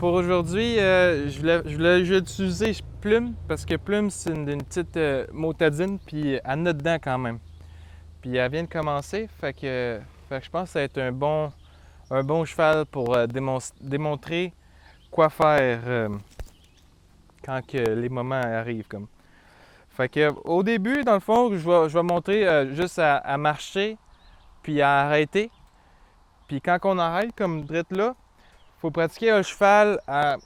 pour aujourd'hui, je voulais utiliser Plume parce que Plume, c'est une petite motadine, puis elle en a dedans quand même. Puis elle vient de commencer, fait que je pense que ça va être un bon cheval pour démontrer quoi faire quand que les moments arrivent. Comme. Fait que au début, dans le fond, je vais montrer juste à marcher, puis à arrêter. Puis quand on arrête, comme drette là, il faut pratiquer un cheval à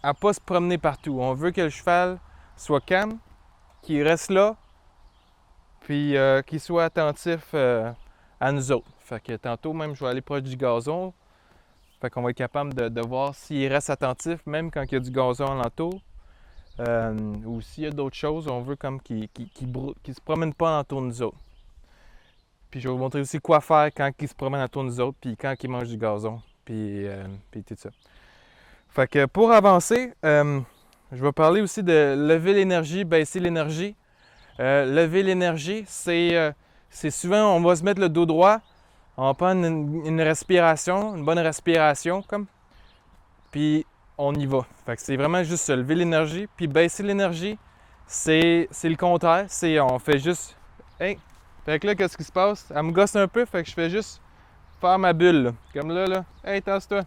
ne pas se promener partout. On veut que le cheval soit calme, qu'il reste là, puis qu'il soit attentif à nous autres. Fait que tantôt, même, je vais aller proche du gazon. Fait qu'on va être capable de voir s'il reste attentif, même quand il y a du gazon alentour. Ou s'il y a d'autres choses, on veut comme qu'il ne se promène pas alentour de nous autres. Puis je vais vous montrer aussi quoi faire quand il se promène alentour de nous autres, puis quand il mange du gazon, puis tout ça. Fait que pour avancer, je vais parler aussi de lever l'énergie, baisser l'énergie. Lever l'énergie, c'est souvent, on va se mettre le dos droit, on va prendre une respiration, une bonne respiration, comme, puis on y va. Fait que c'est vraiment juste se lever l'énergie, puis baisser l'énergie, c'est le contraire, on fait juste, hey, fait que là, qu'est-ce qui se passe? Elle me gosse un peu, fait que je fais juste faire ma bulle, là. Comme là, hey, tasse-toi.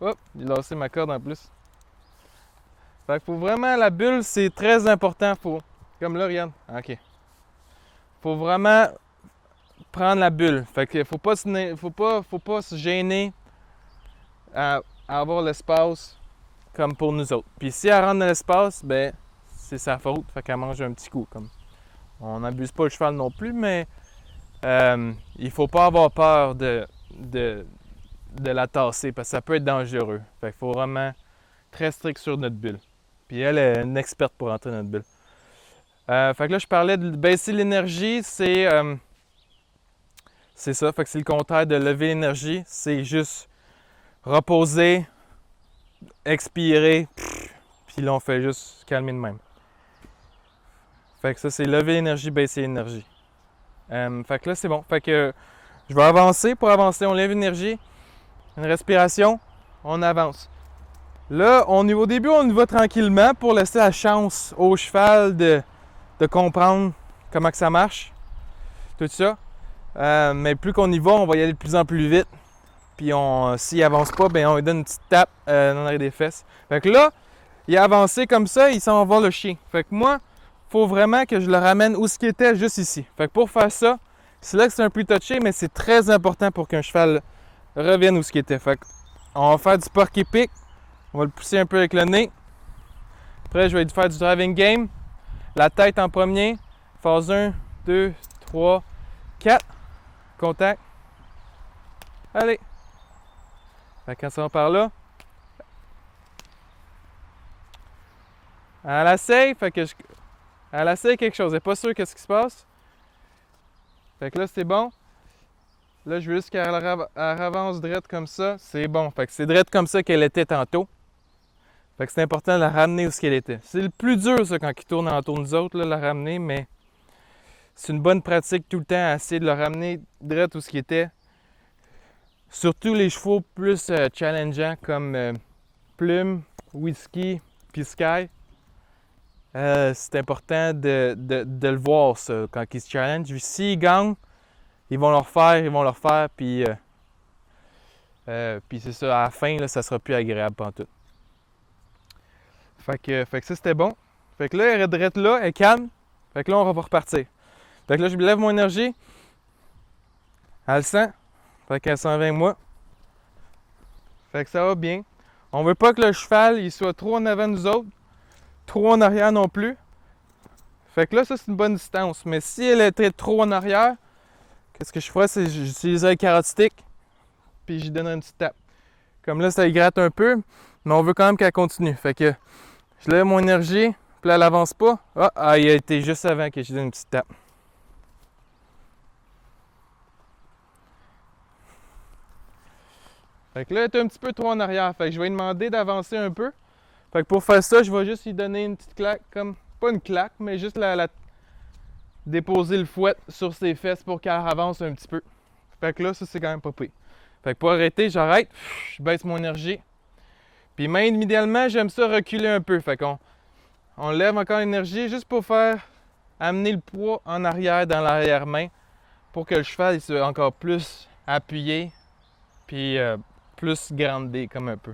Hop, j'ai lancé ma corde en plus. Fait que faut vraiment, la bulle, c'est très important, comme là, regarde, ok. Faut vraiment prendre la bulle. Fait que faut pas se gêner à avoir l'espace comme pour nous autres. Puis si elle rentre dans l'espace, ben c'est sa faute. Fait qu'elle mange un petit coup. Comme. On n'abuse pas le cheval non plus, mais il faut pas avoir peur de la tasser parce que ça peut être dangereux. Fait qu'il faut vraiment très strict sur notre bulle. Puis elle est une experte pour entrer dans notre bulle. Fait que là, je parlais de baisser l'énergie, c'est ça. Fait que c'est le contraire de lever l'énergie. C'est juste reposer, expirer, puis là, on fait juste calmer de même. Fait que ça, c'est lever l'énergie, baisser l'énergie. Fait que là, c'est bon. Fait que je vais avancer. Pour avancer, on lève l'énergie, une respiration, on avance. Là, au début, on y va tranquillement pour laisser la chance au cheval de comprendre comment que ça marche, tout ça. Mais plus qu'on y va, on va y aller de plus en plus vite. Puis s'il avance pas, ben on lui donne une petite tape dans l'arrière des fesses. Fait que là, il a avancé comme ça, il s'en va voir le chien. Fait que moi, il faut vraiment que je le ramène où ce qu'il était, juste ici. Fait que pour faire ça, c'est là que c'est un peu touché, mais c'est très important pour qu'un cheval revienne où ce qu'il était. Fait que on va faire du porky pick. On va le pousser un peu avec le nez. Après, je vais lui faire du driving game. La tête en premier. Phase 1, 2, 3, 4. Contact. Allez. Fait que quand ça va par là. Elle essaye, elle essaye quelque chose. Elle n'est pas sûre qu'est-ce qui se passe. Fait que là, c'est bon. Là, je veux juste qu'elle avance drette comme ça. C'est bon. Fait que c'est drette comme ça qu'elle était tantôt. Fait que c'est important de la ramener où ce qu'elle était. C'est le plus dur, ça, quand il tourne autour de nous autres, là, la ramener, mais c'est une bonne pratique tout le temps à essayer de le ramener drette où ce qu'il était. Surtout les chevaux plus challengeants comme Plume, Whisky, puis Sky. C'est important de le voir, ça, quand ils se challenge. S'ils gagnent, ils vont le refaire, puis c'est ça, à la fin, là, ça sera plus agréable pantoute. Fait que ça, c'était bon. Fait que là, elle est drette là, elle est calme. Fait que là, on va repartir. Fait que là, je lève mon énergie. Elle le sent. Fait qu'elle s'en vient avec moi. Fait que ça va bien. On veut pas que le cheval il soit trop en avant de nous autres, trop en arrière non plus. Fait que là, ça, c'est une bonne distance. Mais si elle était trop en arrière, qu'est-ce que je ferais, c'est que j'utiliserais le carrot stick, puis j'y donnerais une petite tape. Comme là, ça y gratte un peu, mais on veut quand même qu'elle continue. Fait que je lève mon énergie, puis là, elle avance pas. Ah, il a été juste avant que je donne une petite tape. Fait que là, elle est un petit peu trop en arrière. Fait que je vais lui demander d'avancer un peu. Fait que pour faire ça, je vais juste lui donner une petite claque, comme, pas une claque, mais juste déposer le fouet sur ses fesses pour qu'elle avance un petit peu. Fait que là, ça, c'est quand même pas pire. Fait que pour arrêter, j'arrête, je baisse mon énergie. Puis même idéalement, j'aime ça reculer un peu. Fait qu'on lève encore l'énergie juste pour faire amener le poids en arrière dans l'arrière-main pour que le cheval il soit encore plus appuyé puis plus grandé comme un peu.